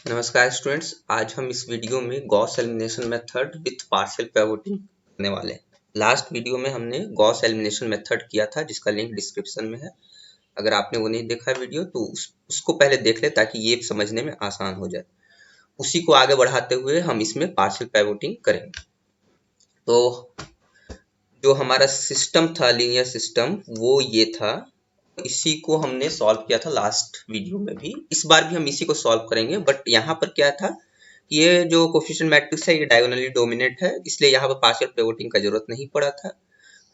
नमस्कार स्टूडेंट्स, आज हम इस वीडियो में Gauss elimination method with partial pivoting करने वाले हैं। लास्ट वीडियो में हमने गॉस एलिमिनेशन मेथड किया था जिसका लिंक डिस्क्रिप्शन में है। अगर आपने वो नहीं देखा वीडियो तो उसको पहले देख ले ताकि ये समझने में आसान हो जाए। उसी को आगे बढ़ाते हुए हम इसमें पार्शियल पिवोटिंग करेंगे। तो जो हमारा सिस्टम था, लीनियर सिस्टम, वो ये था। इसी को हमने सॉल्व किया था लास्ट वीडियो में भी। इस बार भी हम इसी को सॉल्व करेंगे, बट यहाँ पर क्या था, ये जो कोफिशिएंट मैट्रिक्स है ये डायगोनली डोमिनेट है, इसलिए यहाँ पर पार्शियल पिवोटिंग का जरूरत नहीं पड़ा था।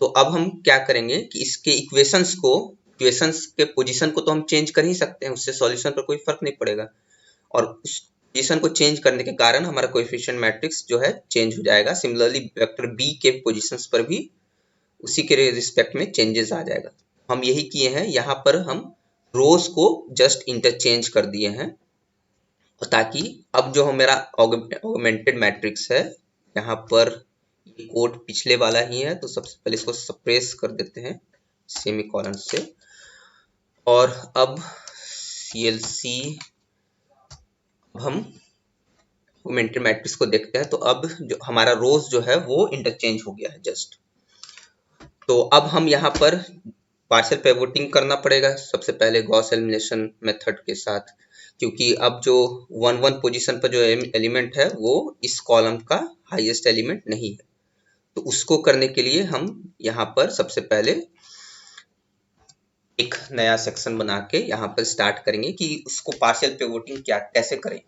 तो अब हम क्या करेंगे कि इसके इक्वेशंस के पोजीशन को तो हम चेंज कर ही सकते हैं, उससे सॉल्यूशन पर कोई फर्क नहीं पड़ेगा। और उस पोजीशन को चेंज करने के कारण हमारा कोएफिशिएंट मैट्रिक्स जो है चेंज हो जाएगा। सिमिलरली वेक्टर बी के पोजीशंस पर भी उसी के रिस्पेक्ट में चेंजेस आ जाएगा। हम यही किए हैं, यहाँ पर हम रोज को जस्ट इंटरचेंज कर दिए हैं, ताकि अब जो मेरा ऑगमेंटेड मैट्रिक्स है, यहाँ पर ये कोड पिछले वाला ही है, तो सबसे पहले इसको सप्रेस कर देते हैं सेमीकोलन से। और अब CLC हम ऑगमेंटेड मैट्रिक्स को देखते हैं। तो अब जो हमारा रोज जो है वो इंटरचेंज हो गया है जस्ट। तो अब हम यहाँ पर पार्शियल पिवोटिंग करना पड़ेगा सबसे पहले गॉस एलिमिनेशन मेथड के साथ, क्योंकि अब जो 1 1 पोजीशन पर जो एलिमेंट है वो इस कॉलम का हाईएस्ट एलिमेंट नहीं है। तो उसको करने के लिए हम यहाँ पर सबसे पहले एक नया सेक्शन बना के यहाँ पर स्टार्ट करेंगे कि उसको पार्शियल पिवोटिंग कैसे करें।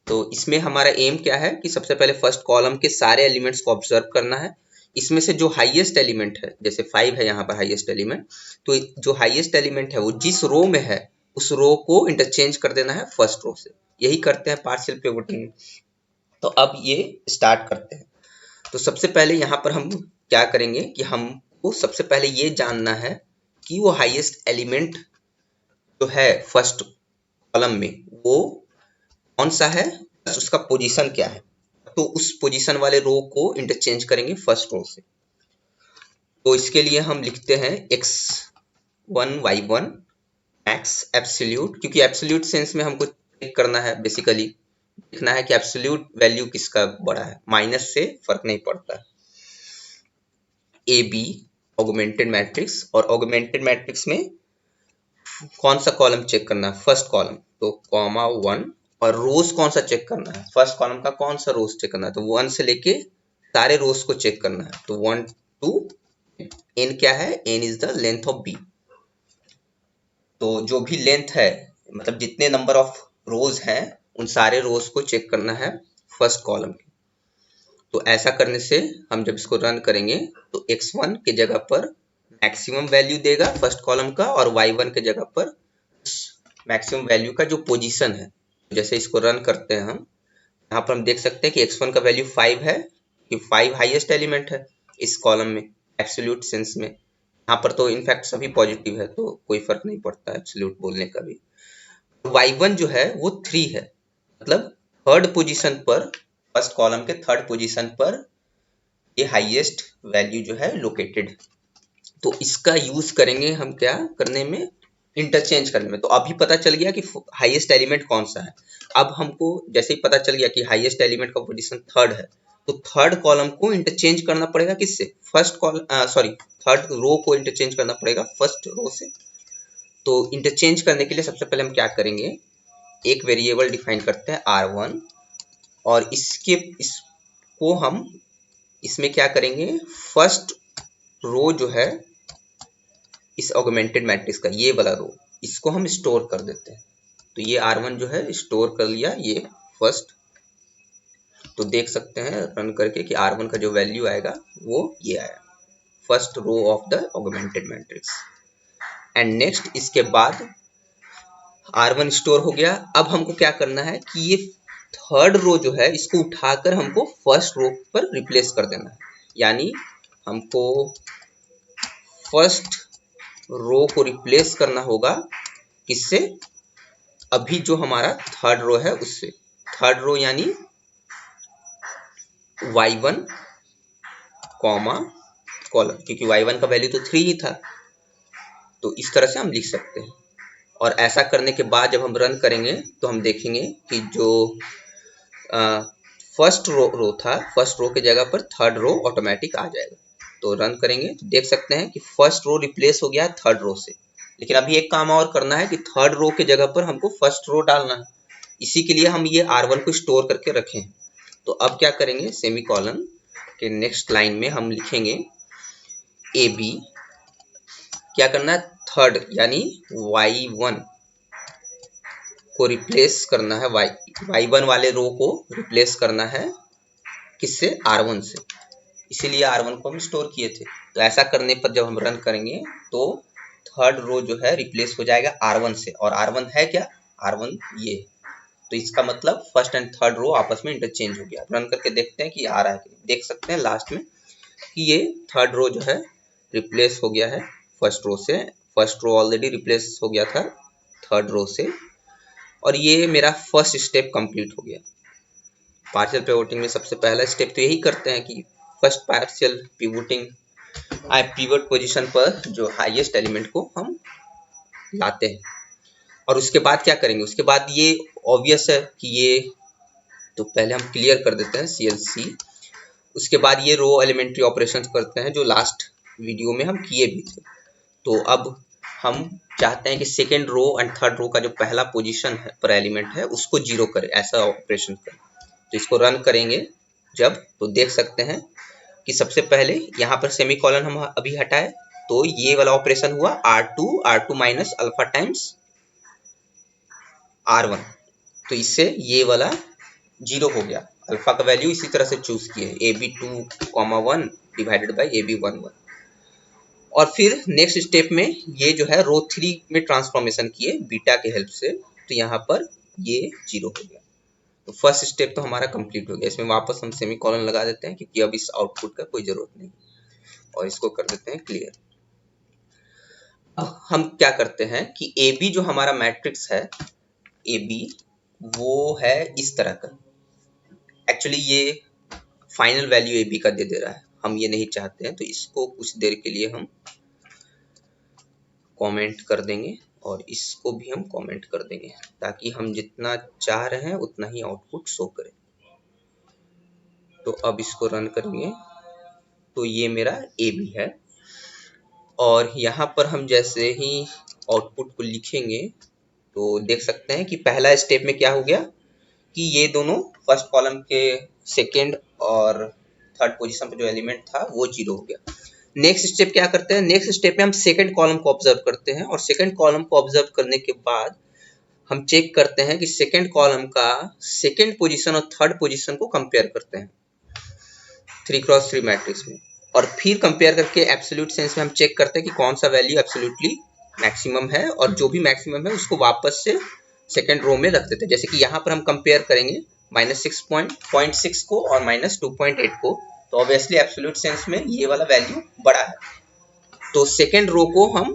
तो इसमें हमारा एम क्या है कि सबसे पहले फर्स्ट कॉलम के सारे एलिमेंट्स को ऑब्जर्व करना है। इसमें से जो हाईएस्ट एलिमेंट है, जैसे 5 है यहाँ पर हाईएस्ट एलिमेंट, तो जो हाईएस्ट एलिमेंट है वो जिस रो में है उस रो को इंटरचेंज कर देना है फर्स्ट रो से। यही करते हैं पार्शियल पिवोटिंग। तो अब ये स्टार्ट करते हैं। तो सबसे पहले यहाँ पर हम क्या करेंगे कि हमको सबसे पहले ये जानना है कि वो हाईएस्ट एलिमेंट जो है फर्स्ट कॉलम में वो कौन सा है, उसका पोजीशन क्या है। तो उस पोजीशन वाले रो को इंटरचेंज करेंगे फर्स्ट रो से। तो इसके लिए हम लिखते हैं x1 y1 मैक्स एब्सोल्यूट, क्योंकि एब्सोल्यूट सेंस में हमको चेक करना है, बेसिकली देखना है कि एब्सोल्यूट वैल्यू किसका बड़ा है, माइनस से फर्क नहीं पड़ता। ए बी ऑगमेंटेड मैट्रिक्स, और ऑगमेंटेड मैट्रिक्स में कौन सा कॉलम चेक करना है, फर्स्ट कॉलम, तो कॉमा 1। और रोज कौन सा चेक करना है, फर्स्ट कॉलम का कौन सा रोज चेक करना है, तो 1 से लेके सारे रोज को चेक करना है। तो 1 2 n क्या है, n is the length of b। तो जो भी लेंथ है, मतलब जितने नंबर ऑफ रोज हैं उन सारे रोज को चेक करना है फर्स्ट कॉलम के। तो ऐसा करने से हम जब इसको रन करेंगे तो x1 के जगह पर मैक्सिमम वैल्यू देगा फर्स्ट कॉलम का, और y1 के जगह पर मैक्सिमम वैल्यू का जो पोजीशन है। जैसे इसको रन करते हैं हम, यहाँ पर हम देख सकते हैं कि x1 का वैल्यू 5 है, कि 5 हाईएस्ट एलिमेंट है इस कॉलम में एब्सोल्यूट सेंस में। यहाँ पर तो इनफैक्ट सभी पॉजिटिव है, तो कोई फर्क नहीं पड़ता एब्सोल्यूट बोलने का भी। y1 जो है वो 3 है, मतलब थर्ड पोजीशन पर, फर्स्ट कॉलम के थर्ड पोजीशन पर ये हाईएस्ट वैल्यू जो है लोकेटेड। तो इसका यूज करेंगे हम क्या करने में, इंटरचेंज करने में। तो अभी पता चल गया कि हाईएस्ट एलिमेंट कौन सा है। अब हमको जैसे ही पता चल गया कि हाईएस्ट एलिमेंट का पोजीशन थर्ड है, तो थर्ड कॉलम को इंटरचेंज करना पड़ेगा किससे, थर्ड रो को इंटरचेंज करना पड़ेगा फर्स्ट रो से। तो इंटरचेंज करने के लिए सबसे पहले हम क्या करेंगे, एक वेरिएबल डिफाइन करते हैं r1, और इसको हम इसमें क्या करेंगे, फर्स्ट रो जो है इस ऑगमेंटेड मैट्रिक्स का, ये वाला रो, इसको हम स्टोर कर देते हैं। तो ये r1 जो है स्टोर कर लिया ये फर्स्ट। तो देख सकते हैं रन करके कि r1 का जो वैल्यू आएगा वो ये आया, first row of the augmented matrix. And next इसके बाद r1 स्टोर हो गया। अब हमको क्या करना है कि ये थर्ड रो जो है इसको उठाकर हमको फर्स्ट रो पर रिप्लेस कर देना है। यानी हमको फर्स्ट रो को रिप्लेस करना होगा किससे, अभी जो हमारा थर्ड रो है उससे। थर्ड रो यानी y1 कॉमा कॉलम, क्योंकि y1 का वैल्यू तो 3 ही था। तो इस तरह से हम लिख सकते हैं। और ऐसा करने के बाद जब हम रन करेंगे तो हम देखेंगे कि जो फर्स्ट रो था, फर्स्ट रो की जगह पर थर्ड रो ऑटोमेटिक आ जाएगा। तो रन करेंगे तो देख सकते हैं कि फर्स्ट रो रिप्लेस हो गया थर्ड रो से। लेकिन अभी एक काम और करना है कि थर्ड रो की जगह पर हमको फर्स्ट रो डालना है। इसी के लिए हम ये R1 को स्टोर करके रखें। तो अब क्या करेंगे, सेमी कॉलन के नेक्स्ट लाइन में हम लिखेंगे AB, क्या करना है, थर्ड यानी Y1 को रिप्लेस करना है, Y1 वाले रो को रिप्लेस करना है किससे, R1 से। इसीलिए R1 को हम स्टोर किए थे। तो ऐसा करने पर जब हम रन करेंगे तो थर्ड रो जो है रिप्लेस हो जाएगा R1 से। और R1 है क्या, R1 ये। तो इसका मतलब फर्स्ट एंड थर्ड रो आपस में इंटरचेंज हो गया। रन करके देखते हैं कि आ रहा है कि देख सकते हैं लास्ट में कि ये थर्ड रो जो है रिप्लेस हो गया है फर्स्ट रो से। फर्स्ट रो ऑलरेडी रिप्लेस हो गया था थर्ड रो से। और ये मेरा फर्स्ट स्टेप कंप्लीट हो गया। पार्शियल पिवोटिंग में सबसे पहला स्टेप तो यही करते हैं कि फर्स्ट पार्शियल पिवोटिंग पिवट पोजीशन पर जो हाईएस्ट एलिमेंट को हम लाते हैं। और उसके बाद क्या करेंगे, उसके बाद ये ऑब्वियस है कि ये तो पहले हम क्लियर कर देते हैं CLC। उसके बाद ये रो एलिमेंट्री ऑपरेशंस करते हैं जो लास्ट वीडियो में हम किए भी थे। तो अब हम चाहते हैं कि second row and third row का जो पहला पोजीशन है पर एलिमेंट है उसको जीरो करे, ऐसा ऑपरेशन करें। तो इसको रन करेंगे जब, तो देख सकते हैं कि सबसे पहले यहाँ पर सेमी कॉलन हम अभी हटाए तो ये वाला ऑपरेशन हुआ R2 minus alpha times R1। तो इससे ये वाला जीरो हो गया। अल्फा का वैल्यू इसी तरह से चूज किए AB2,1 डिवाइडेड बाई AB11। और फिर नेक्स्ट स्टेप में ये जो है रो 3 में ट्रांसफॉर्मेशन किए बीटा के हेल्प से। तो यहाँ पर ये जीरो हो गया। तो फर्स्ट स्टेप तो हमारा कंप्लीट हो गया। इसमें वापस हम सेमी कॉलन लगा देते हैं क्योंकि अब इस आउटपुट का कोई जरूरत नहीं, और इसको कर देते हैं क्लियर। अब हम क्या करते हैं कि AB जो हमारा मैट्रिक्स है, AB वो है इस तरह का। एक्चुअली ये फाइनल वैल्यू AB का दे दे रहा है, हम ये नहीं चाहते हैं। तो इसको कुछ देर के लिए हम कमेंट कर देंगे और इसको भी हम कमेंट कर देंगे ताकि हम जितना चाह रहे हैं उतना ही आउटपुट शो करे। तो अब इसको रन करेंगे तो ये मेरा AB है। और यहाँ पर हम जैसे ही आउटपुट को लिखेंगे तो देख सकते हैं कि पहला स्टेप में क्या हो गया कि ये दोनों फर्स्ट कॉलम के सेकेंड और थर्ड पोजीशन पर जो एलिमेंट था वो जीरो हो गया। नेक्स्ट स्टेप क्या करते हैं, नेक्स्ट स्टेप में हम सेकेंड कॉलम को ऑब्जर्व करते हैं। और सेकेंड कॉलम को ऑब्जर्व करने के बाद हम चेक करते हैं कि सेकेंड कॉलम का सेकेंड पोजीशन और थर्ड पोजीशन को कंपेयर करते हैं 3x3 मैट्रिक्स में। और फिर कंपेयर करके एब्सोल्यूट सेंस में हम चेक करते हैं कि कौन सा वैल्यू एब्सोल्युटली मैक्सिमम है, और जो भी मैक्सिमम है उसको वापस से सेकेंड रो में रख देते हैं। जैसे कि यहाँ पर हम कंपेयर करेंगे -6.6 को और -2.8 को, तो ऑब्वियसली एब्सोल्यूट सेंस में ये वाला वैल्यू बड़ा है। तो सेकेंड रो को हम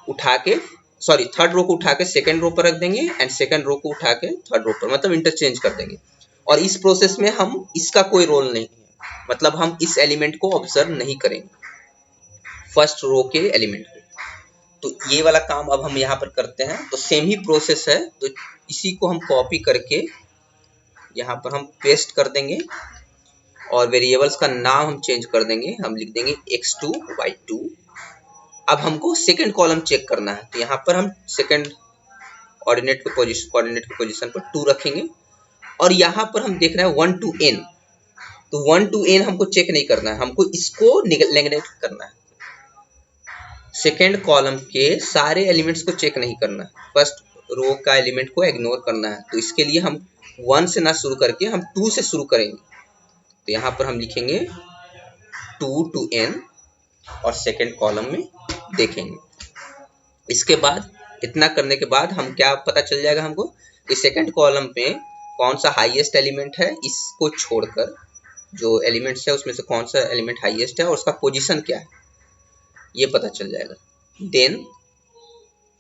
उठा के थर्ड रो को उठा के सेकेंड रो पर रख देंगे एंड सेकेंड रो को उठा के थर्ड रो पर, मतलब इंटरचेंज कर देंगे। और इस प्रोसेस में हम इसका कोई रोल नहीं है, मतलब हम इस एलिमेंट को ऑब्जर्व नहीं करेंगे फर्स्ट रो के एलिमेंट को। तो ये वाला काम अब हम यहाँ पर करते हैं। तो सेम ही प्रोसेस है, तो इसी को हम कॉपी करके यहाँ पर हम पेस्ट कर देंगे और वेरिएबल्स का नाम हम चेंज कर देंगे। हम लिख देंगे x2 y2। अब हमको सेकेंड कॉलम चेक करना है, तो यहाँ पर हम सेकेंड कोऑर्डिनेट के पोजीशन पर 2 रखेंगे। और यहाँ पर हम देख रहे हैं 1 to n, तो 1 to n हमको चेक नहीं करना है, हमको इसको नेग्लेक्ट करना है। सेकेंड कॉलम के सारे एलिमेंट्स को चेक नहीं करना है, फर्स्ट रो का एलिमेंट को इग्नोर करना है। तो इसके लिए हम 1 से ना शुरू करके हम 2 से शुरू करेंगे। तो यहाँ पर हम लिखेंगे 2 to n और सेकेंड कॉलम में देखेंगे। इसके बाद इतना करने के बाद हम क्या पता चल जाएगा हमको कि सेकेंड कॉलम में कौन सा हाईएस्ट एलिमेंट है, इसको छोड़कर जो एलिमेंट्स है उसमें से कौन सा एलिमेंट हाईएस्ट है और उसका पोजीशन क्या है ये पता चल जाएगा। देन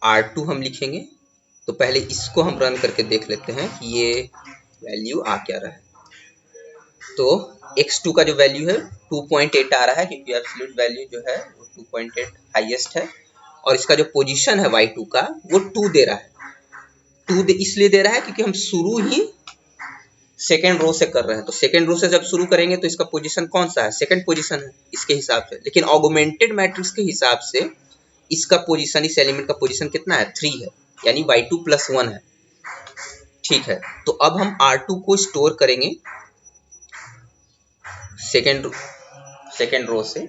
R2 हम लिखेंगे। तो पहले इसको हम रन करके देख लेते हैं कि ये वैल्यू आ क्या रहा है। तो x2 का जो वैल्यू है 2.8 आ रहा है क्योंकि एब्सोल्यूट वैल्यू जो है वो 2.8 हाईएस्ट है। और इसका जो पोजीशन है y2 का वो 2 दे रहा है। 2 इसलिए दे रहा है क्योंकि हम शुरू ही सेकेंड रो से कर रहे हैं, तो सेकेंड रो से जब शुरू करेंगे तो इसका पोजीशन कौन सा है, सेकेंड पोजीशन है इसके हिसाब से। लेकिन ऑगमेंटेड मैट्रिक्स के हिसाब से इसका पोजीशन, इस एलिमेंट का पोजीशन कितना है, 3 है, यानी y2 + 1 है। ठीक है, तो अब हम R2 को स्टोर करेंगे सेकेंड रो से,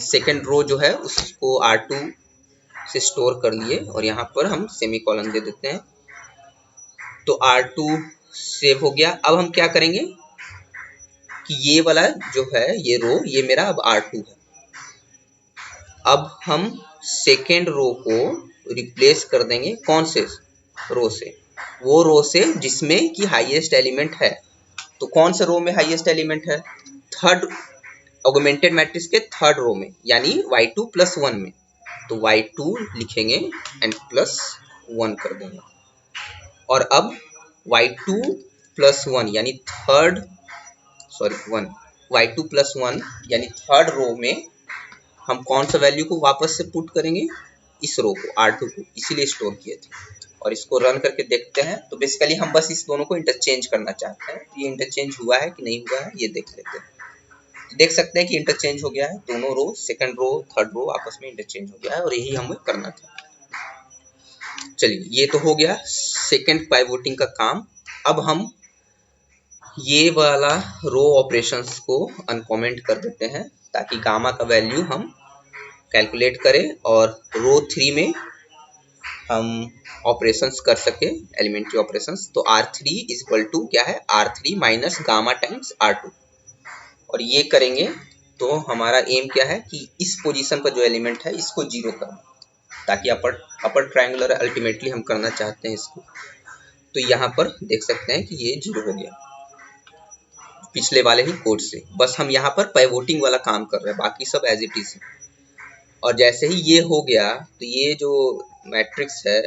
सेकेंड रो जो है उसको R2 से स्टोर कर लिए और यहाँ पर हम सेमीकोलन दे देते हैं। तो R2 सेव हो गया। अब हम क्या करेंगे कि ये वाला जो है ये रो, ये मेरा अब R2 है। अब हम सेकेंड रो को रिप्लेस कर देंगे कौन से रो से, वो रो से जिसमें कि हाईएस्ट एलिमेंट है। तो कौन से रो में हाईएस्ट एलिमेंट है, थर्ड ऑगमेंटेड मैट्रिक्स के थर्ड रो में, यानी y2 + 1 में। तो y2 लिखेंगे एंड +1 कर देंगे। और अब y2 + 1 यानी थर्ड, सॉरी 1, y2 + 1 यानी थर्ड रो में हम कौन सा वैल्यू को वापस से पुट करेंगे, इस रो को R2 को, इसीलिए स्टोर किए थे। और इसको रन करके देखते हैं। तो बेसिकली हम बस इस दोनों को इंटरचेंज करना चाहते हैं। तो ये इंटरचेंज हुआ है कि नहीं हुआ है ये देख लेते हैं। तो देख सकते हैं कि इंटरचेंज हो गया है, दोनों रो, सेकंड रो थर्ड रो आपस में इंटरचेंज हो गया है, और यही हमें करना था। चलिए, ये तो हो गया सेकंड पाइवोटिंग का काम। अब हम ये वाला रो ऑपरेशंस को अनकमेंट कर देते हैं ताकि गामा का वैल्यू हम कैलकुलेट करें और रो 3 में हम ऑपरेशंस कर सके, एलिमेंट्री ऑपरेशंस। तो R3 = क्या है, R3 minus gamma times R2। और ये करेंगे तो हमारा एम क्या है कि इस पोजीशन पर जो एलिमेंट है इसको 0 करना, ताकि अपर ट्रायंगुलर अल्टीमेटली हम करना चाहते हैं इसको। तो यहाँ पर देख सकते हैं कि ये 0 हो गया पिछले वाले ही कोड से। बस हम यहाँ पर पाइवोटिंग वाला काम कर रहे हैं, बाकी सब एज इट इज। और जैसे ही ये हो गया तो ये जो मैट्रिक्स है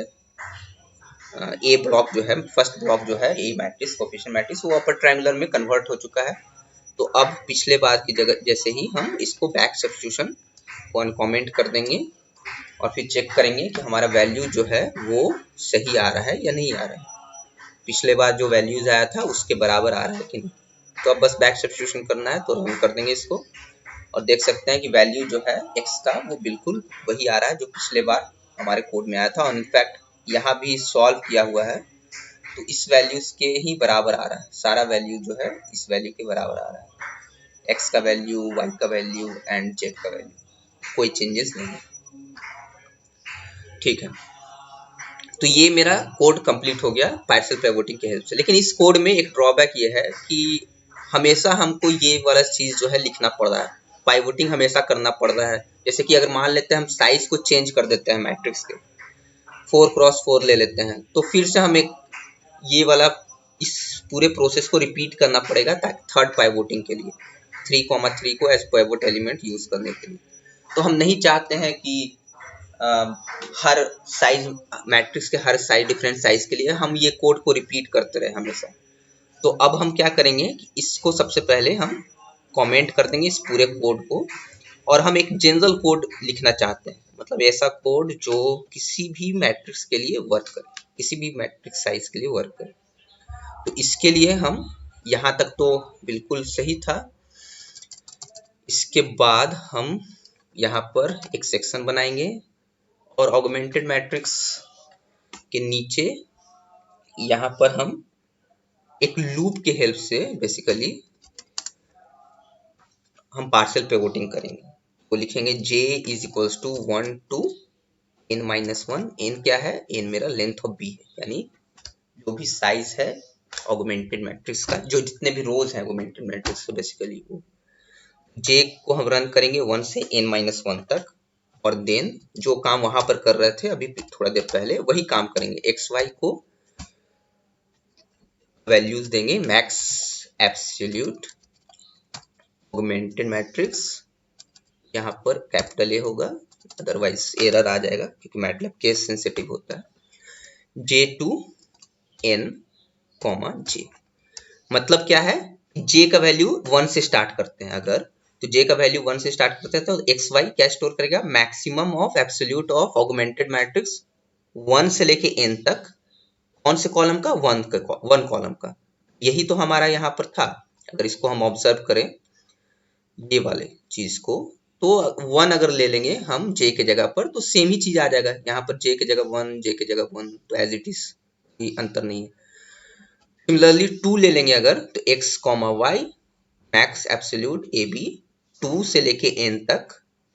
ए ब्लॉक जो है, फर्स्ट ब्लॉक जो है ए मैट्रिक्स, कोफिशिएंट मैट्रिक्स, वो अपर ट्रायंगुलर में कन्वर्ट हो चुका है। तो अब पिछले बार की जगह जैसे ही हम इसको बैक सब्स्टिट्यूशन को अनकमेंट कर देंगे और फिर चेक करेंगे कि हमारा वैल्यू जो है वो सही आ रहा है या नहीं आ रहा है, पिछले बार जो वैल्यूज आया था उसके बराबर आ रहा है कि नहीं। तो अब बस बैक सब्स्टिट्यूशन करना है, तो रन कर देंगे इसको और देख सकते हैं कि वैल्यू जो है x का वो बिल्कुल वही आ रहा है जो पिछले बार हमारे कोड में आया था। और इनफैक्ट यहाँ भी सॉल्व किया हुआ है तो इस वैल्यूज के ही बराबर आ रहा है, सारा वैल्यू जो है इस वैल्यू के बराबर आ रहा है, x का वैल्यू, y का वैल्यू एंड z का वैल्यू, कोई चेंजेस नहीं है। ठीक है, तो ये मेरा कोड कंप्लीट हो गया पार्शियल पाइवोटिंग की हेल्प से। लेकिन इस कोड में एक ड्रॉबैक ये है कि हमेशा हमको ये वाला चीज जो है लिखना पड़ रहा है, पाइवोटिंग हमेशा करना पड़ रहा है। जैसे कि अगर मान लेते हैं हम साइज को चेंज कर देते हैं मैट्रिक्स के, 4x4 ले लेते हैं, तो फिर से हमें ये वाला इस पूरे प्रोसेस को रिपीट करना पड़ेगा ताकि थर्ड पाइवोटिंग के लिए 3,3 को एज पाइवोट एलिमेंट यूज करने के लिए। तो हम नहीं चाहते हैं कि हर साइज मैट्रिक्स के हर साइज डिफरेंट साइज के लिए हम ये कोड को रिपीट करते रहे हमेशा। तो अब हम क्या करेंगे कि इसको सबसे पहले हम कमेंट कर देंगे इस पूरे कोड को, और हम एक जनरल कोड लिखना चाहते हैं, मतलब ऐसा कोड जो किसी भी मैट्रिक्स के लिए वर्क करे, किसी भी मैट्रिक्स साइज के लिए वर्क करे। तो इसके लिए हम यहाँ तक तो बिल्कुल सही था। इसके बाद हम यहाँ पर एक सेक्शन बनाएंगे और ऑगमेंटेड मैट्रिक्स के नीचे यहाँ पर हम एक लूप के हेल्प से बेसिकली हम पार्शियल पाइवोटिंग करेंगे। वो लिखेंगे j = 1 to n-1। n क्या है, n मेरा लेंथ ऑफ b है, यानी जो भी साइज है ऑगमेंटेड मैट्रिक्स का, जो जितने भी रोज हैं ऑगमेंटेड मैट्रिक्स के, बेसिकली वो j को हम रन करेंगे 1 से n-1 तक। और देन जो काम वहां पर कर रहे थे अभी थोड़ा देर पहले, वही काम करेंगे। xy को वैल्यूज देंगे मैक्स एब्सोल्यूट ऑगमेंटेड मैट्रिक्स, यहाँ पर कैपिटल A होगा, अदरवाइज एरर आ जाएगा क्योंकि मैटलैब केस सेंसिटिव होता है। j to n, j मतलब क्या है, j का वैल्यू 1 से स्टार्ट करते हैं अगर, तो जे का वैल्यू 1 से स्टार्ट करते हैं तो एक्स वाई क्या स्टोर करेगा, maximum of absolute of augmented matrix 1 से लेके n तक, कौन से कॉलम का, 1 कॉलम का। यही तो हमारा यहाँ पर था। अगर इसको हम ऑब्जर्व करें ये वाले चीज को, तो 1 अगर ले लेंगे हम जे के जगह पर तो सेम ही चीज आ जाएगा। यहाँ पर जे के जगह 1, जे के जगह 1, तो एज इट इज, कोई अंतर नहीं है। सिमिलरली 2 ले लेंगे अगर, तो x comma y max absolute A B 2 से लेके n तक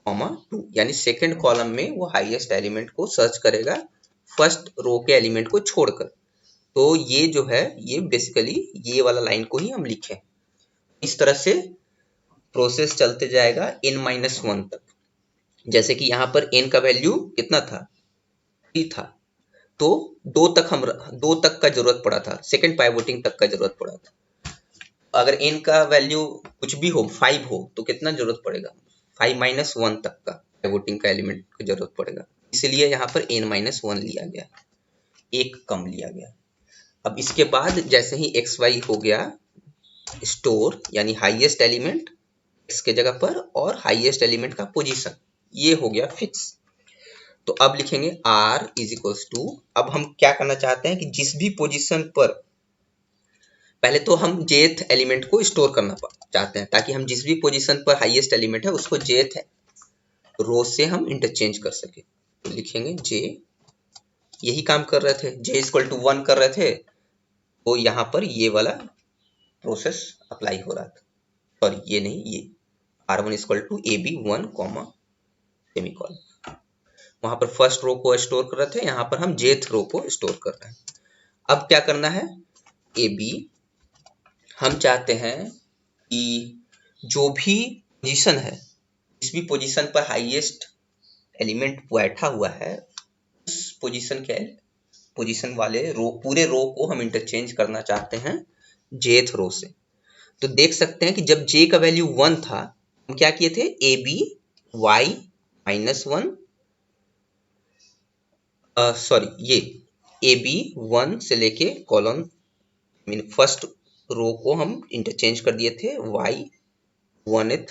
कॉमा 2, यानी सेकंड कॉलम में वो हाईएस्ट एलिमेंट को सर्च करेगा फर्स्ट रो के एलिमेंट को छोड़कर। तो ये जो है ये बेसिकली ये वाला लाइन को ही हम लिखें। इस तरह से प्रोसेस चलते जाएगा n-1 तक। जैसे कि यहाँ पर n का वैल्यू कितना था, 3 था, तो 2 तक का जरूरत पड़ा था, सेकंड पाइवोटिंग तक का जरूरत पड़ा था। अगर n का वैल्यू कुछ भी हो, 5 हो, तो कितना जरूरत पड़ेगा, 5-1 तक का पाइवोटिंग का एलिमेंट की जरूरत पड़ेगा। इसलिए यहाँ पर n-1 लिया गया, एक कम लिया गया। अब इसके बाद जैसे ही एक्स वाई हो गया स्टोर, यानी हाईएस्ट एलिमेंट एक्स के जगह पर और हाईएस्ट एलिमेंट का पोजीशन, ये हो गया फिक्स। तो अब लिखेंगे r इज इक्वल्स टू, अब हम क्या करना चाहते हैं कि जिस भी पोजीशन पर, पहले तो हम jth एलिमेंट को स्टोर करना चाहते हैं ताकि हम जिस भी पोजीशन पर हाईएस्ट एलिमेंट है उसको jth रो से हम इंटरचेंज कर सके। तो लिखेंगे j, यही काम कर रहे थे, j इक्वल टू 1 कर रहे थे, तो यहाँ पर ये वाला प्रोसेस अप्लाई हो रहा था। सॉरी ये नहीं, ये r1 equal to A B 1 comma semicolon, वहां पर फर्स्ट रो को स्टोर कर रहे थे, यहाँ पर हम jth रो को स्टोर कर रहे हैं। अब क्या करना है, ए बी हम चाहते हैं कि जो भी पोजीशन है, जिस भी पोजीशन पर हाईएस्ट एलिमेंट बैठा हुआ है, उस पोजीशन वाले रो, पूरे रो को हम इंटरचेंज करना चाहते हैं jth रो से। तो देख सकते हैं कि जब j का वैल्यू 1 था, हम क्या किए थे, ए बी वाई -1, सॉरी ये ए बी 1 से लेके कॉलम मीन फर्स्ट रो को हम इंटरचेंज कर दिए थे वाई 1th,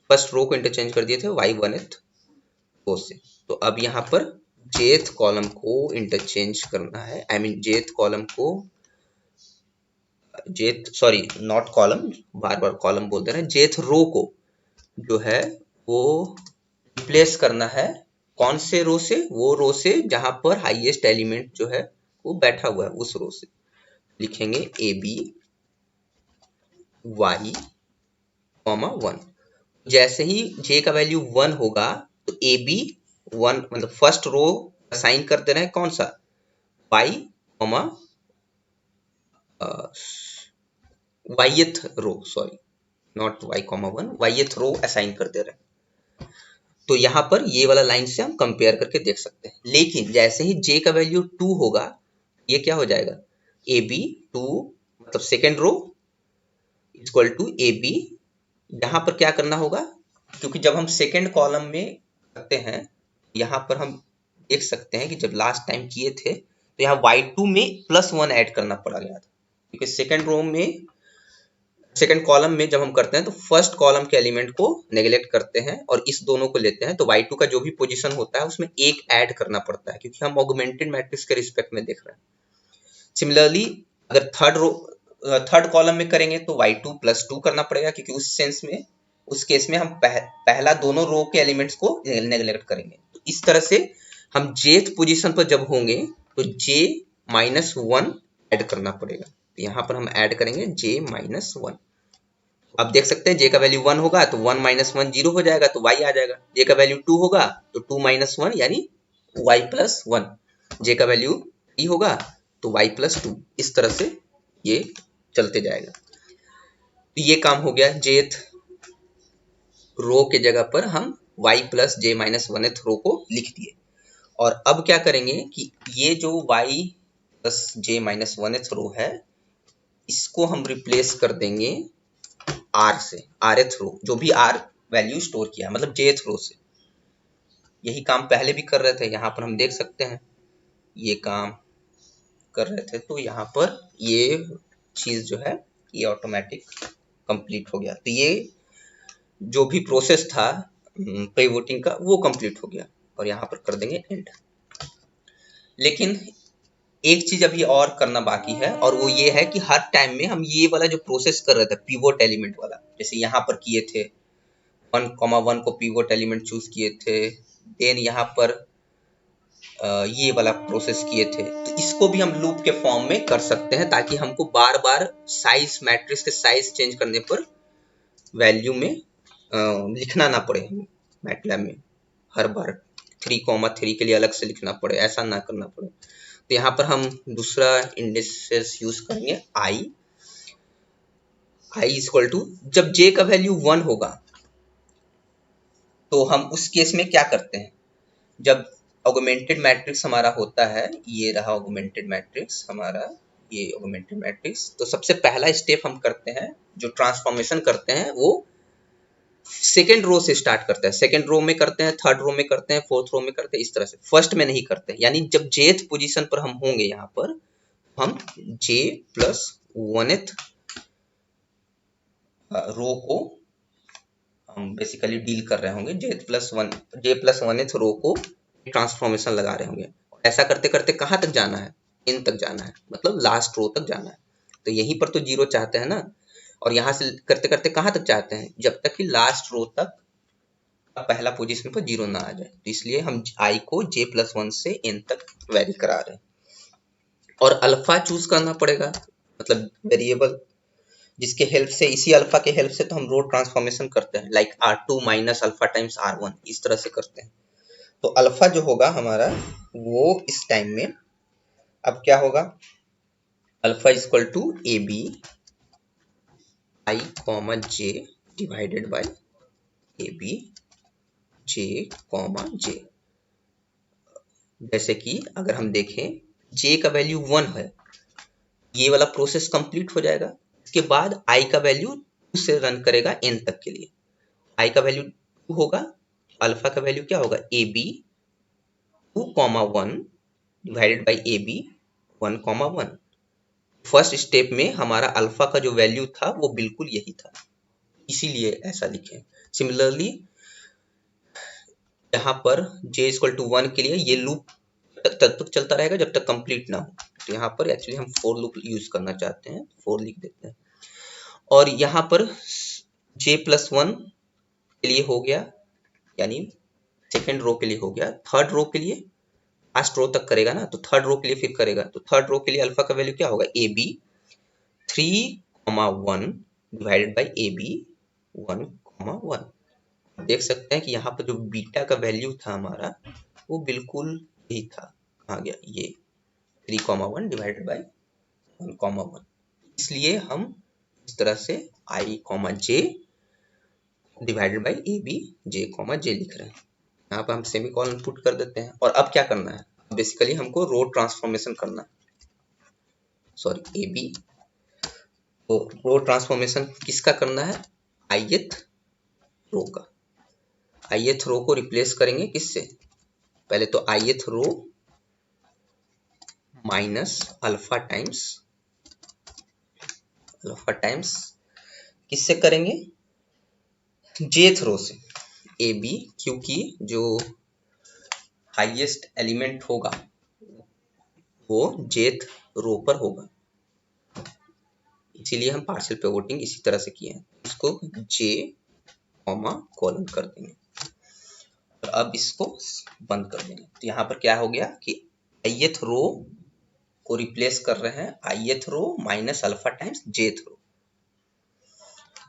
फर्स्ट रो को इंटरचेंज कर दिए थे वाई 1th रो से। तो अब यहाँ पर jth कॉलम को इंटरचेंज करना है, आई मीन jth कॉलम को, jth sorry not column, bar bar column बोल दे रहे हैं, jth रो को जो है वो रिप्लेस करना है कौन से रो से, वो रो से जहां पर हाईएस्ट एलिमेंट जो है वो बैठा हुआ है, उस रो से। लिखेंगे ए बी वाई कॉमा 1। जैसे ही j का वैल्यू 1 होगा तो ए बी 1 मतलब फर्स्ट रो असाइन कर दे रहे हैं कौन सा, y comma yth row, sorry not y comma 1, yth row assign कर दे रहे हैं। तो यहाँ पर ये वाला लाइन से हम कंपेयर करके देख सकते हैं। लेकिन जैसे ही j का वैल्यू 2 होगा, ये क्या हो जाएगा, ए बी 2 मतलब second row equal to A B, यहाँ पर क्या करना होगा, क्योंकि जब हम सेकेंड कॉलम में करते हैं, यहाँ पर हम देख सकते हैं कि जब लास्ट टाइम किए थे तो यहाँ y2 में +1 ऐड करना पड़ा गया था, क्योंकि सेकेंड रो में, सेकेंड कॉलम में जब हम करते हैं तो फर्स्ट कॉलम के एलिमेंट को नेग्लेक्ट करते हैं और इस दोनों को लेते हैं, तो y2 का जो भी पोजीशन होता है उसमें एक ऐड करना पड़ता है, क्योंकि हम ऑगमेंटेड मैट्रिक्स के रिस्पेक्ट में देख रहे हैं। सिमिलरली अगर थर्ड कॉलम में करेंगे तो y2 +2 करना पड़ेगा, क्योंकि उस सेंस में, उस केस में हम पहला दोनों रो के एलिमेंट्स को नेग्लेक्ट करेंगे। तो इस तरह से हम jth पोजीशन पर जब होंगे तो j-1 ऐड करना पड़ेगा। तो यहाँ पर हम ऐड करेंगे j-1। अब देख सकते हैं j का वैल्यू 1 होगा तो 1 - 1 0 हो जाएगा, तो y आ जाएगा। j का वैल्यू 2 होगा तो 2 - 1 यानी y + 1। j का वैल्यू 3 होगा तो y + 2। इस तरह से ये चलते जाएगा। तो ये काम हो गया, jth रो के जगह पर हम y + j-1th रो को लिख दिए। और अब क्या करेंगे कि ये जो y + j-1th रो है, इसको हम रिप्लेस कर देंगे r से, rth रो, जो भी r वैल्यू स्टोर किया मतलब jth रो से। यही काम पहले भी कर रहे थे, यहाँ पर हम देख सकते हैं ये काम कर रहे थे, तो यहाँ पर ये चीज जो है ये ऑटोमेटिक कंप्लीट हो गया। तो ये जो भी प्रोसेस था पिवोटिंग का वो कंप्लीट हो गया और यहाँ पर कर देंगे एंड। लेकिन एक चीज अभी और करना बाकी है और वो ये है कि हर टाइम में हम ये वाला जो प्रोसेस कर रहे थे पिवोट एलिमेंट वाला, जैसे यहाँ पर किए थे 1,1 को पिवोट एलिमेंट चूज किए थे, देन यहाँ पर ये वाला प्रोसेस किए थे, तो इसको भी हम लूप के फॉर्म में कर सकते हैं ताकि हमको बार बार साइज मैट्रिक्स के साइज चेंज करने पर वैल्यू में लिखना ना पड़े मैटलैब में हर बार 3,3 के लिए अलग से लिखना पड़े, ऐसा ना करना पड़े। तो यहाँ पर हम दूसरा इंडिसेस यूज करेंगे आई इक्वल टू, जब j का वैल्यू 1 होगा तो हम उस केस में क्या करते हैं, जब ऑगमेंटेड मैट्रिक्स हमारा होता है, ये रहा ऑगमेंटेड मैट्रिक्स हमारा, ये ऑगमेंटेड मैट्रिक्स, तो सबसे पहला स्टेप हम करते हैं जो ट्रांसफॉर्मेशन करते हैं वो सेकेंड रो से स्टार्ट करते हैं, सेकेंड रो में करते हैं, थर्ड रो में करते हैं, फोर्थ रो में करते हैं, इस तरह से फर्स्ट में नहीं करते। यानी जब जेथ पोजीशन पर हम होंगे यहाँ पर हम j प्लस 1th रो को हम बेसिकली डील कर रहे होंगे, j प्लस 1th रो को ट्रांसफॉर्मेशन लगा रहे होंगे। ऐसा करते करते कहाँ तक जाना है, इन तक जाना है, मतलब लास्ट रो तक जाना है। तो यहीं पर तो 0 चाहते हैं ना, और यहाँ से करते करते कहाँ तक चाहते हैं, जब तक कि लास्ट रो तक पहला पोजीशन पर 0 ना आ जाए। तो इसलिए हम i को j+1 से n तक वेरी करा रहे हैं। और अल्फा चूज करना पड़ेगा, मतलब वेरिएबल जिसके हेल्प से, इसी अल्फा के हेल्प से तो हम रो ट्रांसफॉर्मेशन करते हैं, like r2 minus alpha times r1, इस तरह से करते हैं। तो अल्फा जो होगा हमारा वो इस टाइम में अब क्या होगा, alpha equal to A B I comma J divided by A B J comma J. जैसे कि अगर हम देखें j का वैल्यू 1 है, ये वाला प्रोसेस कंप्लीट हो जाएगा, इसके बाद i का वैल्यू 2 से रन करेगा n तक के लिए। i का वैल्यू 2 होगा, अल्फा का वैल्यू क्या होगा, A B 2,1 divided by A B 1,1। First step में हमारा अल्फा का जो वैल्यू था वो बिल्कुल यही था, इसीलिए ऐसा लिखे। सिमिलरली यहाँ पर j इक्वल टू 1 के लिए ये लूप तब तक चलता रहेगा जब तक कंप्लीट ना हो। तो यहाँ पर एक्चुअली हम फॉर लूप यूज करना चाहते हैं, फॉर लिख देते हैं। और यहाँ पर j+1 के लिए हो गया, यानी सेकेंड रो के लिए हो गया। थर्ड रो के लिए लास्ट रो तक करेगा ना, तो थर्ड रो के लिए फिर करेगा, तो थर्ड रो के लिए अल्फा का वैल्यू क्या होगा, A B 3,1 divided by A B 1,1। देख सकते हैं कि यहाँ पर जो बीटा का वैल्यू था हमारा वो बिल्कुल ही था, कहाँ गया, ये 3,1 डिवाइडेड बाई 1,1। इसलिए हम इस तरह से i comma J divided by A B J comma J लिख रहे हैं। यहाँ पर हम सेमीकोलन पुट कर देते हैं। और अब क्या करना है, बेसिकली हमको रो ट्रांसफॉर्मेशन करना है, सॉरी ए बी। तो रो ट्रांसफॉर्मेशन किसका करना है, ith रो का। ith रो को रिप्लेस करेंगे किससे, पहले तो ith rho minus alpha times किससे करेंगे, jth रो से, ए बी, क्योंकि जो हाईएस्ट एलिमेंट होगा वो jth रो पर होगा, इसीलिए हम पार्शियल पिवोटिंग इसी तरह से किए हैं। इसको j कॉमा कॉलन कर देंगे और अब इसको बंद कर देंगे। तो यहाँ पर क्या हो गया कि ith रो को रिप्लेस कर रहे हैं ith rho minus alpha times jth रो।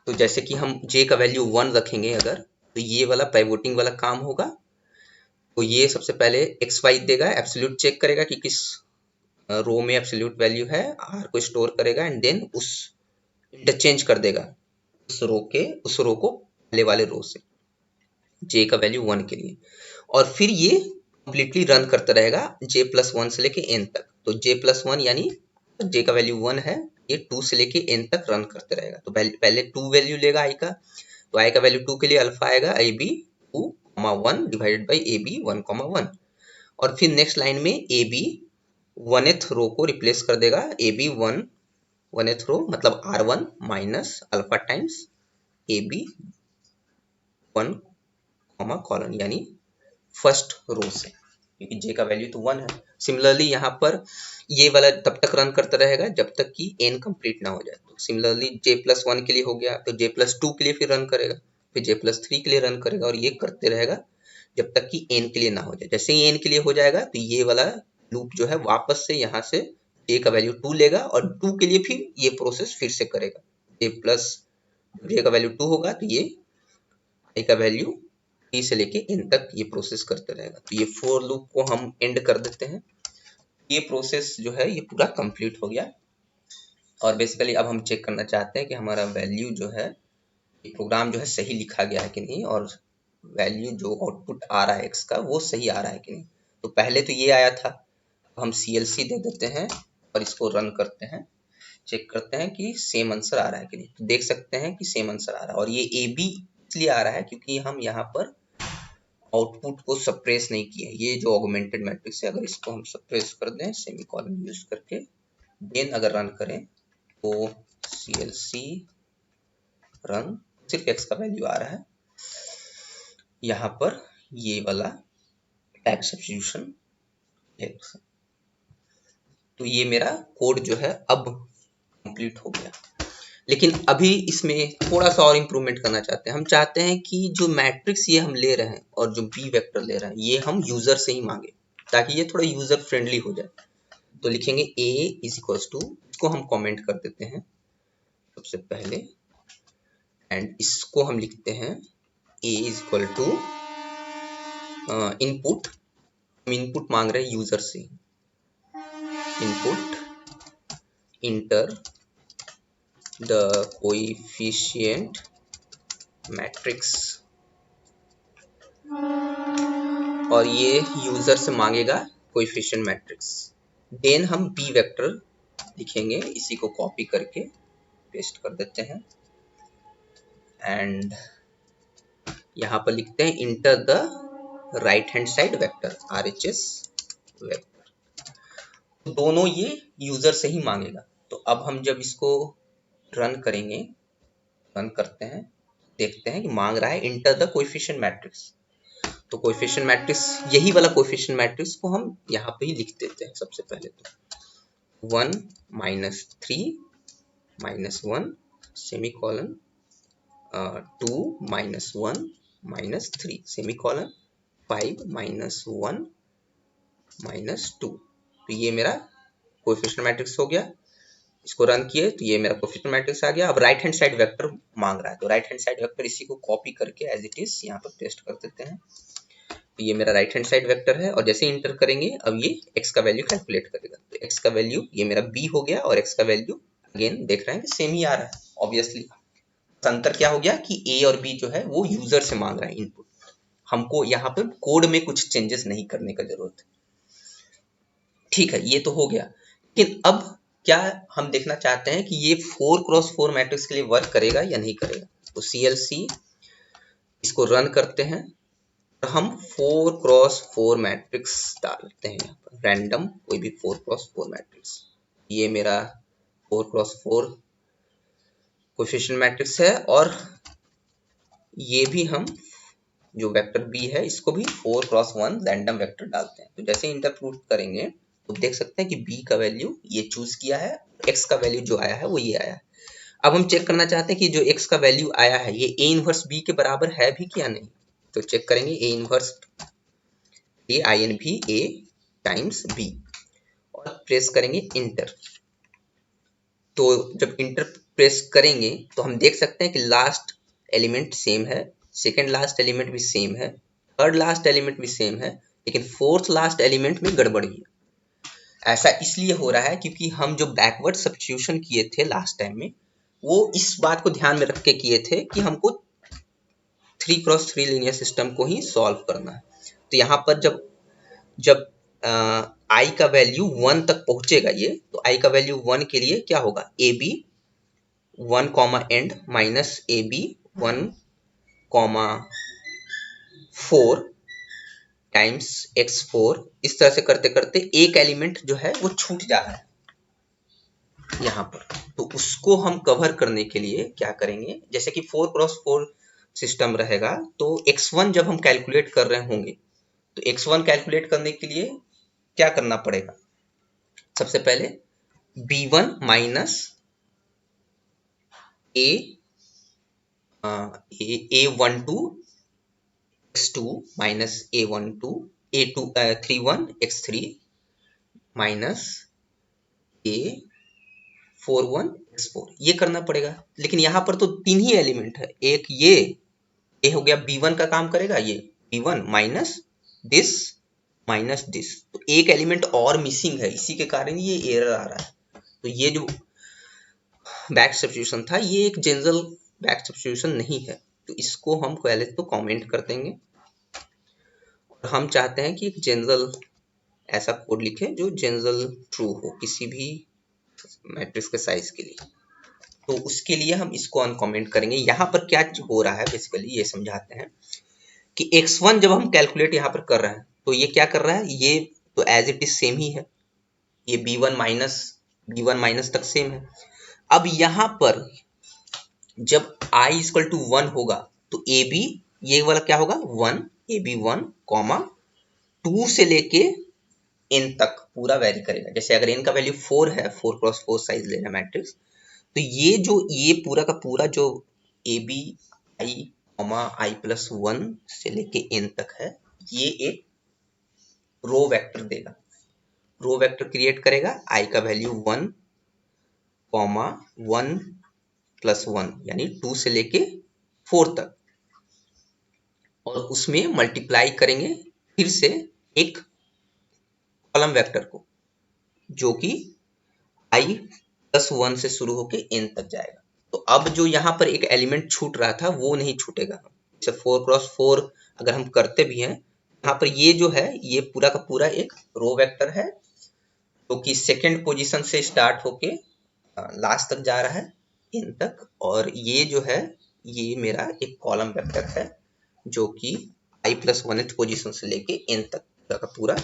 तो जैसे कि हम j का वैल्यू 1 रखेंगे अगर, तो ये वाला पिवोटिंग वाला काम होगा। तो ये सबसे पहले xy देगा, एब्सोल्यूट चेक करेगा कि किस रो में एब्सोल्यूट वैल्यू है, r को स्टोर करेगा एंड देन उस इंटरचेंज कर देगा उस रो को पहले वाले रो से j का वैल्यू 1 के लिए। और फिर ये कंप्लीटली रन करता रहेगा j+1 से लेके n तक। तो j+1 यानी j का वैल्यू 1 है, ये 2 से लेके n तक रन करते रहेगा। तो पहले 2 वैल्यू लेगा i का, तो i का वैल्यू 2 के लिए अल्फा आएगा A B 2,1 divided by A B 1,1। और फिर नेक्स्ट लाइन में ए बी 1th रो को रिप्लेस कर देगा, ए बी 1th रो मतलब r1 minus alpha times A B 1 comma colon, यानी फर्स्ट रो से, क्योंकि j का वैल्यू तो 1 है। सिमिलरली यहाँ पर ये वाला तब तक रन करता रहेगा जब तक कि n कंप्लीट ना हो जाए। तो सिमिलरली j+1 के लिए हो गया तो j+2 के लिए फिर रन करेगा, फिर j+3 के लिए रन करेगा, और ये करते रहेगा जब तक कि n के लिए ना हो जाए। जैसे ही n के लिए हो जाएगा तो ये वाला लूप जो है वापस से यहाँ से j का वैल्यू 2 लेगा, और 2 के लिए फिर ये प्रोसेस फिर से करेगा। j का वैल्यू 2 होगा तो ये i का वैल्यू t से लेके n तक ये प्रोसेस करते रहेगा। तो ये फोर लूप को हम एंड कर देते हैं। ये प्रोसेस जो है ये पूरा कंप्लीट हो गया, और बेसिकली अब हम चेक करना चाहते हैं कि हमारा वैल्यू जो है, ये प्रोग्राम जो है सही लिखा गया है कि नहीं, और वैल्यू जो आउटपुट आ रहा है x का वो सही आ रहा है कि नहीं। तो पहले तो ये आया था, अब हम CLC दे देते हैं और इसको रन करते हैं, चेक करते हैं कि सेम आंसर आ रहा है कि नहीं। तो देख सकते हैं कि सेम आंसर आ रहा है, और ये AB इसलिए आ रहा है क्योंकि हम यहाँ पर आउटपुट को सप्रेस नहीं किया। ये जो ऑगमेंटेड मैट्रिक्स है, अगर इसको हम सप्रेस कर दें सेमीकोलन यूज करके, देन अगर रन करें तो CLC रन, सिर्फ x का वैल्यू आ रहा है। यहाँ पर ये वाला टैग सब्स्टिट्यूशन, तो ये मेरा कोड जो है अब कंप्लीट हो गया। लेकिन अभी इसमें थोड़ा सा और इम्प्रूवमेंट करना चाहते हैं। हम चाहते हैं कि जो मैट्रिक्स ये हम ले रहे हैं और जो बी वेक्टर ले रहे हैं ये हम यूजर से ही मांगे, ताकि ये थोड़ा यूजर फ्रेंडली हो जाए। तो लिखेंगे a इज इक्वल्स टू, इसको हम कमेंट कर देते हैं सबसे पहले, एंड इसको हम लिखते हैं a is equal to input. हम इनपुट मांग रहे हैं यूजर से, input enter the coefficient matrix, और ये यूजर से मांगेगा कोएफिशिएंट मैट्रिक्स। देन हम बी वेक्टर लिखेंगे, इसी को कॉपी करके पेस्ट कर देते हैं, एंड यहाँ पर लिखते हैं enter the right hand side vector, RHS vector. तो दोनों ये यूजर से ही मांगेगा। तो अब हम जब इसको रन करेंगे, रन करते हैं, देखते हैं कि मांग रहा है इंटर द कोएफिशिएंट मैट्रिक्स। तो कोएफिशिएंट मैट्रिक्स, यही वाला कोएफिशिएंट मैट्रिक्स को हम यहाँ पे ही लिख देते हैं। सबसे पहले तो 1 -3 -1 सेमीकोलन 2 -1 -3 सेमीकोलन 5 -1 -2। तो ये मेरा कोएफिशिएंट मैट्रिक्स हो गया। इसको रन किए तो ये मेरा कोएफिशिएंट मैट्रिक्स आ गया। अब राइट हैंड साइड वेक्टर मांग रहा है, तो राइट हैंड साइड वेक्टर इसी को कॉपी करके एज इट इज यहाँ पर पेस्ट कर देते हैं। तो ये मेरा राइट हैंड साइड वेक्टर है, और जैसे इंटर करेंगे अब ये x का वैल्यू कैलकुलेट करेगा। तो x का वैल्यू ये मेरा b हो गया, और x का वैल्यू अगेन देख रहे हैं कि सेम ही आ रहा है ऑब्वियसली। अंतर क्या हो गया कि a और b जो है वो यूजर से मांग रहा है इनपुट, हमको यहाँ पर कोड में कुछ चेंजेस नहीं करने का जरूरत है। ठीक है, ये तो हो गया। लेकिन अब क्या हम देखना चाहते हैं कि ये 4x4 मैट्रिक्स के लिए वर्क करेगा या नहीं करेगा। तो CLC इसको रन करते हैं, हम 4x4 मैट्रिक्स डालते हैं यहाँ पर, रैंडम कोई भी 4x4 मैट्रिक्स। ये मेरा 4x4 कोएफिशिएंट मैट्रिक्स है, और ये भी हम जो वेक्टर b है इसको भी 4x1 रैंडम वेक्टर डालते हैं। तो जैसे इंटर पुट करेंगे तो देख सकते हैं कि b का वैल्यू ये चूज किया है, x का वैल्यू जो आया है वो ये आया है। अब हम चेक करना चाहते हैं कि जो x का वैल्यू आया है ये a इनवर्स b के बराबर है भी क्या नहीं। तो चेक करेंगे a inverse a times b, और प्रेस करेंगे इंटर। तो जब इंटर प्रेस करेंगे तो हम देख सकते हैं कि लास्ट एलिमेंट सेम है, सेकंड लास्ट एलिमेंट भी सेम है, थर्ड लास्ट एलिमेंट भी सेम है, लेकिन फोर्थ लास्ट एलिमेंट में गड़बड़ी है। ऐसा इसलिए हो रहा है क्योंकि हम जो बैकवर्ड सब्स्टिट्यूशन किए थे लास्ट टाइम में, वो इस बात को ध्यान में रख के किए थे कि हमको 3x3 लीनियर सिस्टम को ही सॉल्व करना है। तो यहाँ पर जब i का वैल्यू 1 तक पहुंचेगा ये, तो i का वैल्यू 1 के लिए क्या होगा, ab 1 comma and minus ab 1 comma 4 times x4। इस तरह से करते करते एक एलिमेंट जो है वो छूट जा रहा है यहाँ पर। तो उसको हम कवर करने के लिए क्या करेंगे, जैसे कि 4x4 सिस्टम रहेगा तो x1 जब हम कैलकुलेट कर रहे होंगे तो x1 कैलकुलेट करने के लिए क्या करना पड़ेगा? सबसे पहले b1 minus a12 x2 minus a12 a2 31 x3 minus a41 x4 ये करना पड़ेगा। लेकिन यहाँ पर तो तीन ही एलिमेंट है, एक ये हो गया b1 का काम करेगा, ये b1 माइनस दिस, तो एक एलिमेंट और मिसिंग है, इसी के कारण ये एरर आ रहा है। तो ये जो बैक सब्स्टिट्यूशन था ये एक जनरल बैक सब्स्टिट्यूशन नहीं है, तो इसको हम पहले तो कमेंट कर देंगे। और हम चाहते हैं कि एक जनरल ऐसा कोड लिखें जो जनरल ट्रू हो किसी भी मैट्रिक्स के साइज के लिए। तो उसके लिए हम इसको अनकमेंट करेंगे। यहाँ पर क्या हो रहा है बेसिकली ये समझाते हैं कि x1 जब हम कैलकुलेट यहाँ पर कर रहे हैं तो ये क्या कर रहा है, ये तो एज इट इज सेम ही है, ये b1 माइनस तक सेम है। अब यहाँ पर जब i इक्वल टू 1 होगा तो ab ये वाला क्या होगा 1, ab1 कॉमा 2 से लेके n तक पूरा वेरी करेगा। जैसे अगर n का वैल्यू 4 है, 4x4 साइज लेना मैट्रिक्स, तो ये पूरा का पूरा जो ab i i प्लस 1 से लेके n तक है, ये एक रो वेक्टर देगा, रो वेक्टर क्रिएट करेगा i का वैल्यू 1 1 प्लस 1 यानी 2 से लेके 4 तक, और उसमें मल्टीप्लाई करेंगे फिर से एक कॉलम वेक्टर को जो कि i प्लस 1 से शुरू होके n तक जाएगा। तो अब जो यहाँ पर एक एलिमेंट छूट रहा था वो नहीं छूटेगा। जैसे 4x4 अगर हम करते भी हैं, यहाँ पर ये जो है ये पूरा का पूरा एक रो वेक्टर है जो कि सेकेंड पोजीशन से स्टार्ट होके लास्ट तक जा रहा है n तक, और ये जो है ये मेरा एक कॉलम वेक्टर है जो कि i प्लस 1th पोजीशन से लेके n तक पूरा का पूरा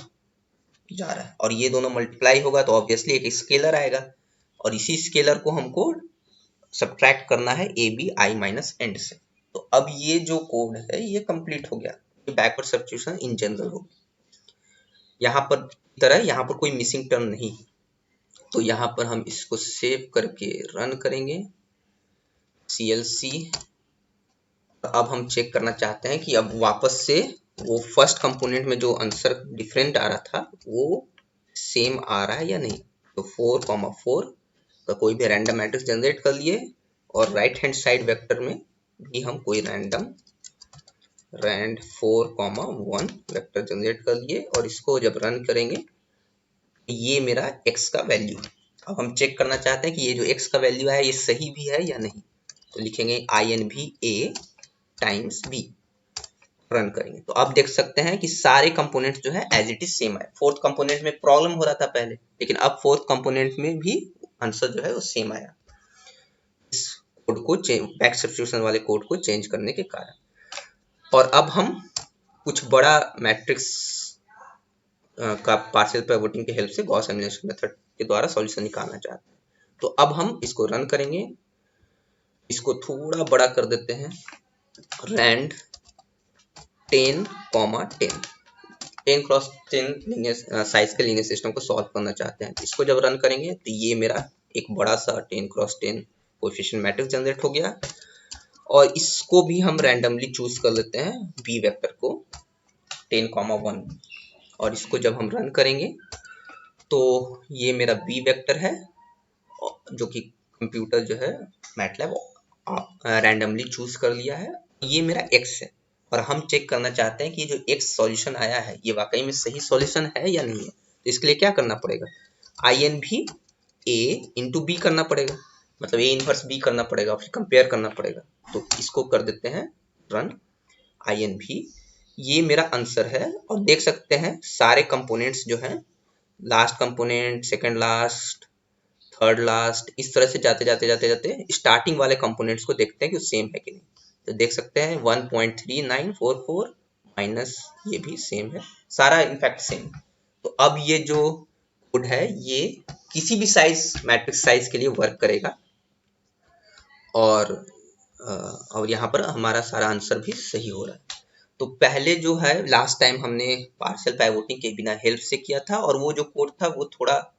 जा रहा है, और ये दोनों मल्टीप्लाई होगा तो ऑब्वियसली एक स्केलर आएगा, और इसी स्केलर को हमको सब्ट्रैक्ट करना है A B I minus and से। तो अब ये जो कोड है ये कंप्लीट हो गया, बैकवर्ड सब्स्टिट्यूशन इन जनरल हो गया। यहाँ पर तरह यहाँ पर कोई मिसिंग टर्म नहीं, तो यहाँ पर हम इसको सेव करके रन करेंगे CLC। अब हम चेक करना चाहते हैं कि अब वापस से वो फर्स्ट कंपोनेंट में जो आंसर डिफरेंट आ रहा था वो सेम आ रहा है या नहीं। तो 4,4 का कोई भी रैंडम मैट्रिक्स जनरेट कर लिए, और राइट हैंड साइड वेक्टर में भी हम कोई रैंड 4,1 वेक्टर जनरेट कर लिए, और इसको जब रन करेंगे ये मेरा x का वैल्यू। अब हम चेक करना चाहते हैं कि ये जो x का वैल्यू है ये सही भी है या नहीं, तो लिखेंगे INV A times b, run करेंगे तो अब देख सकते हैं कि सारे कंपोनेंट्स जो है एज इट इज सेम है। फोर्थ कंपोनेंट में प्रॉब्लम हो रहा था पहले, लेकिन अब फोर्थ कंपोनेंट में भी आंसर जो है वो सेम आया, इस कोड को बैक सब्स्टिट्यूशन वाले कोड को चेंज करने के कारण। और अब हम कुछ बड़ा मैट्रिक्स का पार्शियल पाइवोटिंग की हेल्प से गॉस एलिमिनेशन मेथड के द्वारा सॉल्यूशन निकालना चाहते हैं। तो अब हम इसको रन करेंगे, इसको थोड़ा बड़ा कर देते हैं, रैंड 10,10 10x10 साइज के लीनियर सिस्टम को सॉल्व करना चाहते हैं। तो इसको जब रन करेंगे तो ये मेरा एक बड़ा सा 10x10 कोएफिशिएंट मैट्रिक्स जनरेट हो गया, और इसको भी हम रैंडमली चूज कर लेते हैं बी वेक्टर को 10,1, और इसको जब हम रन करेंगे तो ये मेरा बी वेक्टर है जो कि कंप्यूटर जो है मैटलैब रैंडमली चूज कर लिया है, ये मेरा एक्स है, और हम चेक करना चाहते हैं कि जो एक्स सॉल्यूशन आया है ये वाकई में सही सॉल्यूशन है या नहीं है। तो इसके लिए क्या करना पड़ेगा, INV A इंटू बी करना पड़ेगा, मतलब A इनवर्स बी करना पड़ेगा, फिर कंपेयर करना पड़ेगा। तो इसको कर देते हैं रन INV, ये मेरा आंसर है, और देख सकते हैं सारे कंपोनेंट्स जो हैं, last component, second last, third last, इस तरह से जाते जाते स्टार्टिंग वाले कंपोनेंट्स को देखते हैं कि वो सेम है कि नहीं। तो देख सकते हैं 1.3944 माइनस ये भी सेम है, सारा इनफैक्ट सेम। तो अब ये जो कोड है ये किसी भी साइज मैट्रिक्स साइज के लिए वर्क करेगा, और और यहाँ पर हमारा सारा आंसर भी सही हो रहा है। तो पहले जो है लास्ट टाइम हमने पार्शियल पाइवोटिंग के बिना हेल्प से किया था, और वो जो कोड था वो थोड़ा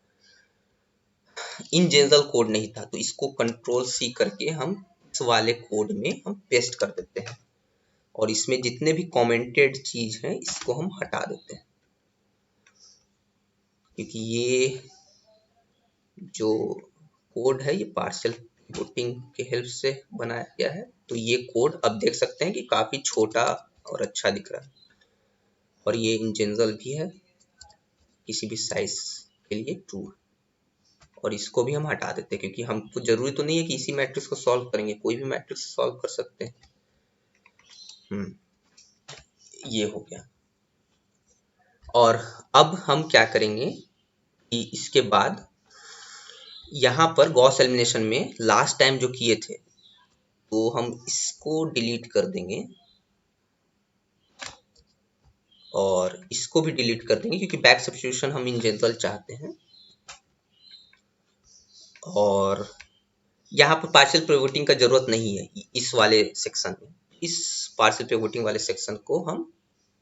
इन जनरल कोड नहीं था, तो इसको कंट्रोल सी करके हम इस वाले कोड में हम पेस्ट कर देते हैं, और इसमें जितने भी कमेंटेड चीज हैं इसको हम हटा देते हैं, क्योंकि ये जो कोड है ये पार्शियल पाइवोटिंग के हेल्प से बनाया गया है। तो ये कोड अब देख सकते हैं कि काफी छोटा और अच्छा दिख रहा है, और ये इन जनरल भी है, किसी भी साइज के लिए ट्रू है। और इसको भी हम हटा देते हैं, क्योंकि हमको जरूरी तो नहीं है कि इसी मैट्रिक्स को सॉल्व करेंगे, कोई भी मैट्रिक्स सॉल्व कर सकते हैं। ये हो गया। और अब हम क्या करेंगे कि इसके बाद यहाँ पर गॉस एलिमिनेशन में लास्ट टाइम जो किए थे तो हम इसको डिलीट कर देंगे, और इसको भी डिलीट कर देंगे, क्योंकि बैक सब्स्टिट्यूशन हम इन जनरल चाहते हैं। और यहाँ पर पार्शियल पाइवोटिंग का जरूरत नहीं है इस वाले सेक्शन में, इस पार्शियल पाइवोटिंग वाले सेक्शन को हम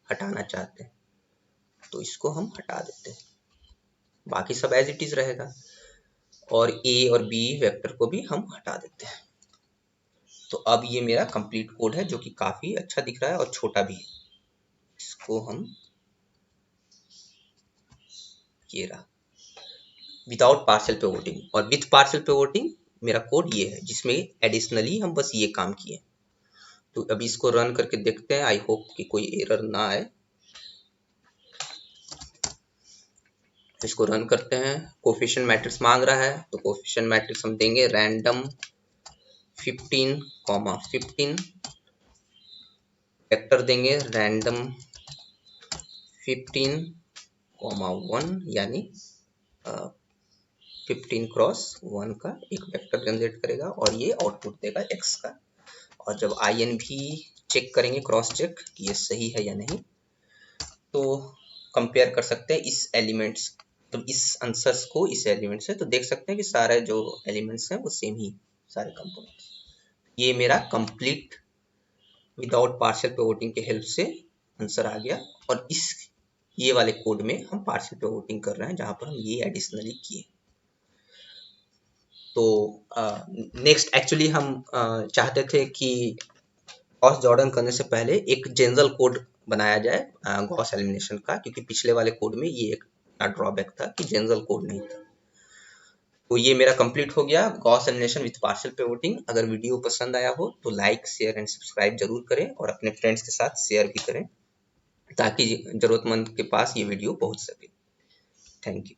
हटाना चाहते हैं, तो इसको हम हटा देते हैं, बाकी सब एज इट इज रहेगा। और ए और बी वेक्टर को भी हम हटा देते हैं। तो अब ये मेरा कंप्लीट कोड है, जो कि काफी अच्छा दिख रहा है और छोटा भी है। इसको हम, ये रहा विदाउट पार्शियल पाइवोटिंग, और विथ पार्शियल पाइवोटिंग मेरा कोड ये है, जिसमें एडिशनली हम बस ये काम किए। तो अभी इसको रन करके देखते हैं, आई होप कि कोई एरर ना आए। इसको रन करते हैं, कोफिशिएंट मैट्रिक्स मांग रहा है, तो कोफिशिएंट मैट्रिक्स हम देंगे रैंडम 15,15, वेक्टर देंगे रैंडम 15,1, यानी 15 क्रॉस 1 का एक वेक्टर जनरेट करेगा, और ये आउटपुट देगा x का। और जब INV चेक करेंगे, क्रॉस चेक कि ये सही है या नहीं, तो कंपेयर कर सकते हैं इस एलिमेंट्स, तो इस आंसर्स को इस एलिमेंट से, तो देख सकते हैं कि सारे जो एलिमेंट्स हैं वो सेम ही, सारे कंपोनेंट्स। ये मेरा कंप्लीट विदाउट पार्शियल पाइवोटिंग के हेल्प से आंसर आ गया, और इस ये वाले कोड में हम पार्शियल पाइवोटिंग कर रहे हैं, जहां पर हम ये एडिशनली किए। तो नेक्स्ट एक्चुअली हम चाहते थे कि गॉस जॉर्डन करने से पहले एक जनरल कोड बनाया जाए गॉस एलिमिनेशन का, क्योंकि पिछले वाले कोड में ये एक ड्रॉबैक था कि जनरल कोड नहीं था। तो ये मेरा कंप्लीट हो गया गॉस एलिमिनेशन विद पार्शियल पाइवोटिंग। अगर वीडियो पसंद आया हो तो लाइक शेयर एंड सब्सक्राइब जरूर करें, और अपने फ्रेंड्स के साथ शेयर भी करें, ताकि जरूरतमंद के पास ये वीडियो पहुंच सके। Thank you.